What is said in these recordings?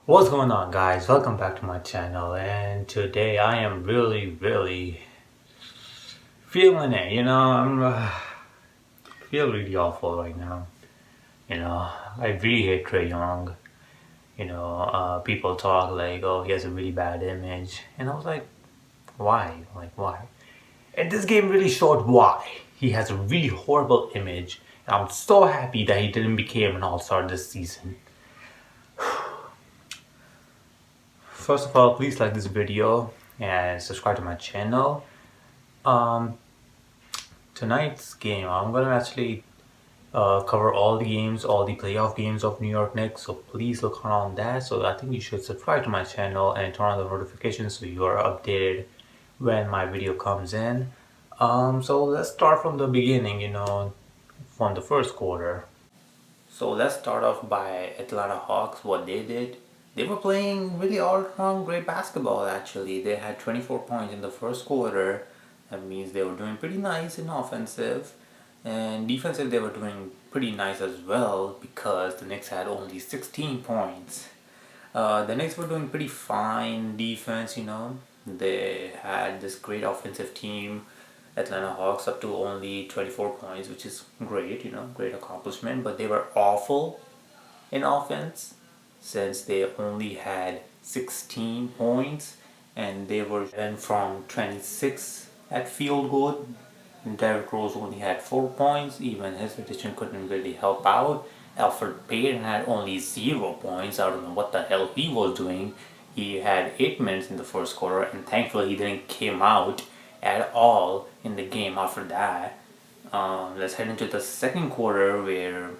What's going on, guys? Welcome back to my channel, and today I am really feeling it. I'm feel really awful right now. I really hate TRAE Young. People talk like, oh, he has a really bad image, and I was like, why? Like, why? And this game really showed why. He has a really horrible image, and I'm so happy that he didn't become an all-star this season. First of all, please like this video and subscribe to my channel. Um, Tonight's game, I'm gonna actually cover all the games, all the playoff games of New York Knicks. So please look on that. So I think you should subscribe to my channel and turn on the notifications so you are updated when my video comes in. So let's start from the beginning. From the first quarter. So let's start off by Atlanta Hawks. What they did, they were playing really all-around great basketball. Actually, they had 24 points in the first quarter. That means they were doing pretty nice in offensive, and defensive they were doing pretty nice as well because the Knicks had only 16 points. The Knicks were doing pretty fine defense. They had this great offensive team, Atlanta Hawks, up to only 24 points, which is great, great accomplishment. But they were awful in offense since they only had 16 points, and they were then from 26 at field goal. Derrick Rose only had 4 points. Even his addition couldn't really help out. Alfred Payton had only 0 points. I don't know what the hell he was doing. He had 8 minutes in the first quarter, and thankfully he didn't came out at all in the game after that. Let's head into the second quarter where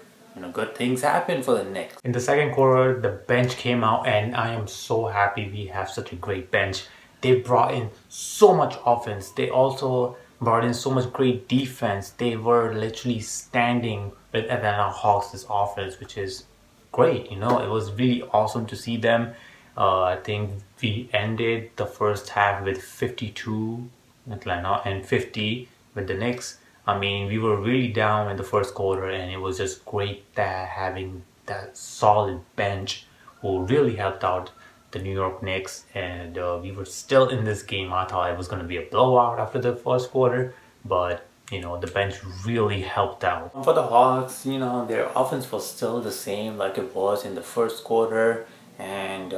good things happen for the Knicks. In the second quarter, the bench came out, and I am so happy we have such a great bench. They brought in so much offense. They also brought in so much great defense. They were literally standing with Atlanta Hawks' offense, which is great. It was really awesome to see them. I think we ended the first half with 52 Atlanta and 50 with the Knicks. I mean, we were really down in the first quarter, and it was just great that having that solid bench who really helped out the New York Knicks. And we were still in this game. I thought it was going to be a blowout after the first quarter, but the bench really helped out. For the Hawks, their offense was still the same like it was in the first quarter, and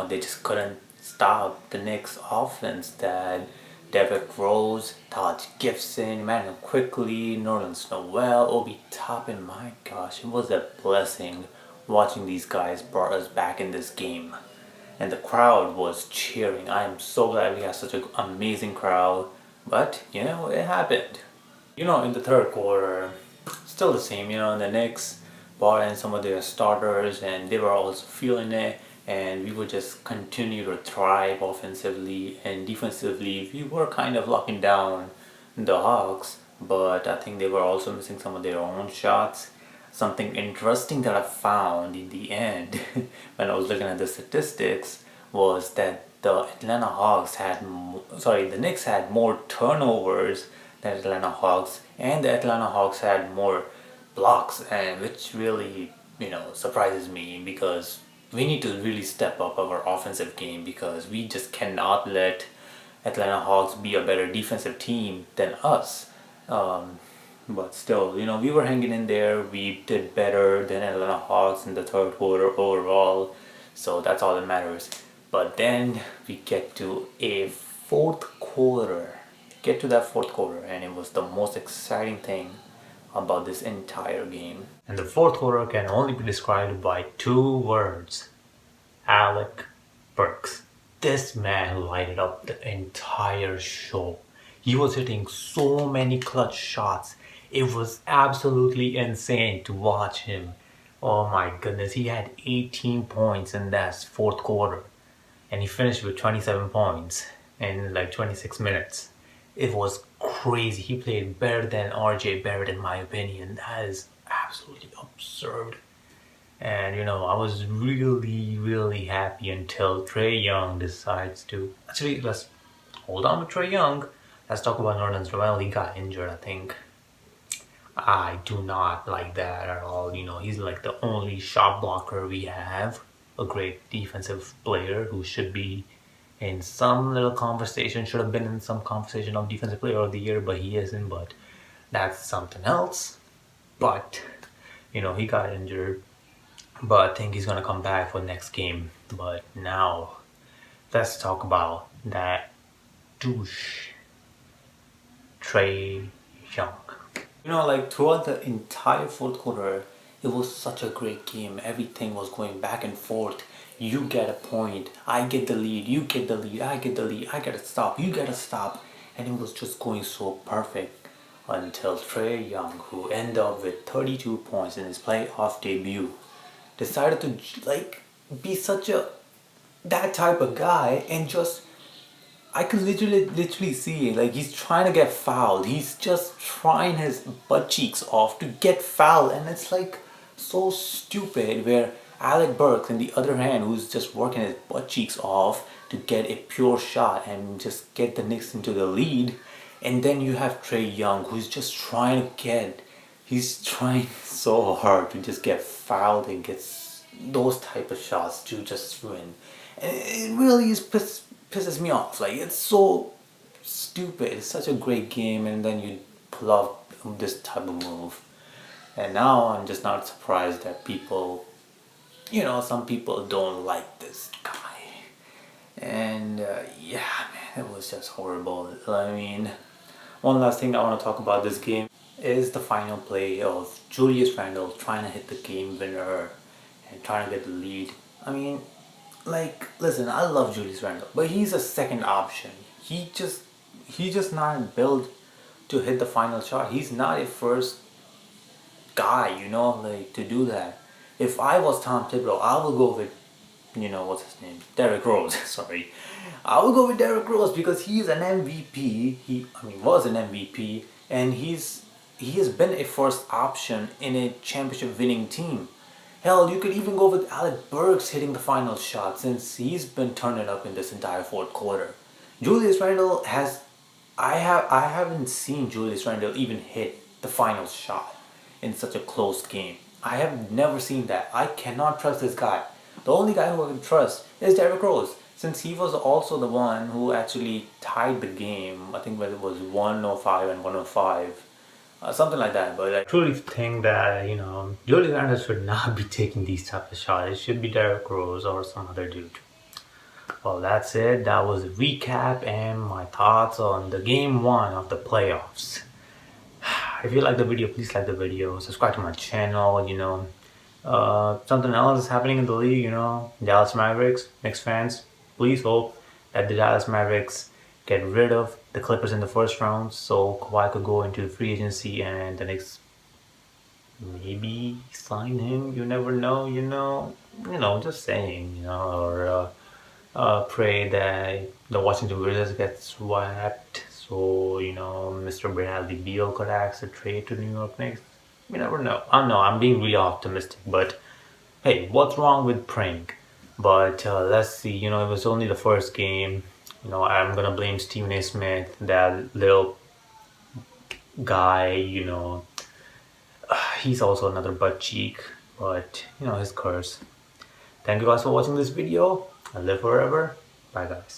they just couldn't stop the Knicks offense that Derrick Rose, Todd Gibson, Emmanuel Quickly, Nerlens Noel, Obi Toppin. My gosh, it was a blessing watching these guys brought us back in this game. And the crowd was cheering. I am so glad we had such an amazing crowd. But, it happened. In the third quarter, still the same, the Knicks brought in some of their starters and they were also feeling it, and we would just continue to thrive offensively, and defensively we were kind of locking down the Hawks, but I think they were also missing some of their own shots. Something interesting that I found in the end when I was looking at the statistics was that the Knicks had more turnovers than Atlanta Hawks, and the Atlanta Hawks had more blocks, and which really surprises me because we need to really step up our offensive game because we just cannot let Atlanta Hawks be a better defensive team than us. But still, we were hanging in there. We did better than Atlanta Hawks in the third quarter overall, so that's all that matters. But then we get to a fourth quarter. Get to that fourth quarter, and it was the most exciting thing about this entire game. And the fourth quarter can only be described by 2 words: Alec Burks. This man lighted up the entire show. He was hitting so many clutch shots. It was absolutely insane to watch him. Oh my goodness, he had 18 points in that fourth quarter, and he finished with 27 points in like 26 minutes. It was crazy. He played better than RJ Barrett in my opinion. That is absolutely absurd. And I was really happy until TRAE Young decides to... Actually, let's hold on with TRAE Young. Let's talk about Nerlens Noel. He got injured, I think. I do not like that at all. He's like the only shot blocker we have. a great defensive player who should be in some little conversation, should have been in some conversation of defensive player of the year, but he isn't. But that's something else. But he got injured, but I think he's gonna come back for next game. But now let's talk about that douche, TRAE. Like throughout the entire fourth quarter, it was such a great game. Everything was going back and forth. You get a point, I get the lead, you get the lead, I get the lead, I gotta stop, you gotta stop. And it was just going so perfect until TRAE Young, who ended up with 32 points in his playoff debut, decided to be such a that type of guy and just I could literally see like he's trying to get fouled. He's just trying his butt cheeks off to get fouled, and it's like so stupid. Where Alec Burks, on the other hand, who's just working his butt cheeks off to get a pure shot and just get the Knicks into the lead, and then you have TRAE Young, who's just he's trying so hard to just get fouled and get those type of shots to just win, and it really pisses me off. Like, it's so stupid. It's such a great game, and then you pull off this type of move. And now I'm just not surprised that some people don't like this guy. And yeah, man, it was just horrible. I mean, one last thing I want to talk about this game is the final play of Julius Randle trying to hit the game winner and trying to get the lead. I mean, listen, I love Julius Randle, but he's a second option. He just not built to hit the final shot. He's not a first guy, to do that. If I was Tom Thibodeau, I would go with, what's his name? Derrick Rose, sorry. I would go with Derrick Rose because he's an MVP. Was an MVP, and he has been a first option in a championship winning team. Hell, you could even go with Alec Burks hitting the final shot, since he's been turning up in this entire fourth quarter. Julius Randle I haven't seen Julius Randle even hit the final shot in such a close game. I have never seen that. I cannot trust this guy. The only guy who I can trust is Derrick Rose, since he was also the one who actually tied the game. I think it was 105 and 105. Something like that. But I truly think that, Julius Randle should not be taking these type of shots. It should be Derrick Rose or some other dude. Well, that's it. That was a recap and my thoughts on the game 1 of the playoffs. If you like the video, please like the video. Subscribe to my channel, something else is happening in the league, Dallas Mavericks, Knicks fans, please hope that the Dallas Mavericks get rid of the Clippers in the first round so Kawhi could go into free agency and the Knicks maybe sign him. You never know, just saying, or pray that the Washington Wizards get swept so, Mr. Bradley Beal could ask a trade to New York Knicks. You never know. I know I'm being really optimistic, but hey, what's wrong with praying? But let's see, it was only the first game. I'm gonna blame Stephen A. Smith, that little guy, he's also another butt cheek, but his curse. Thank you guys for watching this video. I live forever. Bye guys.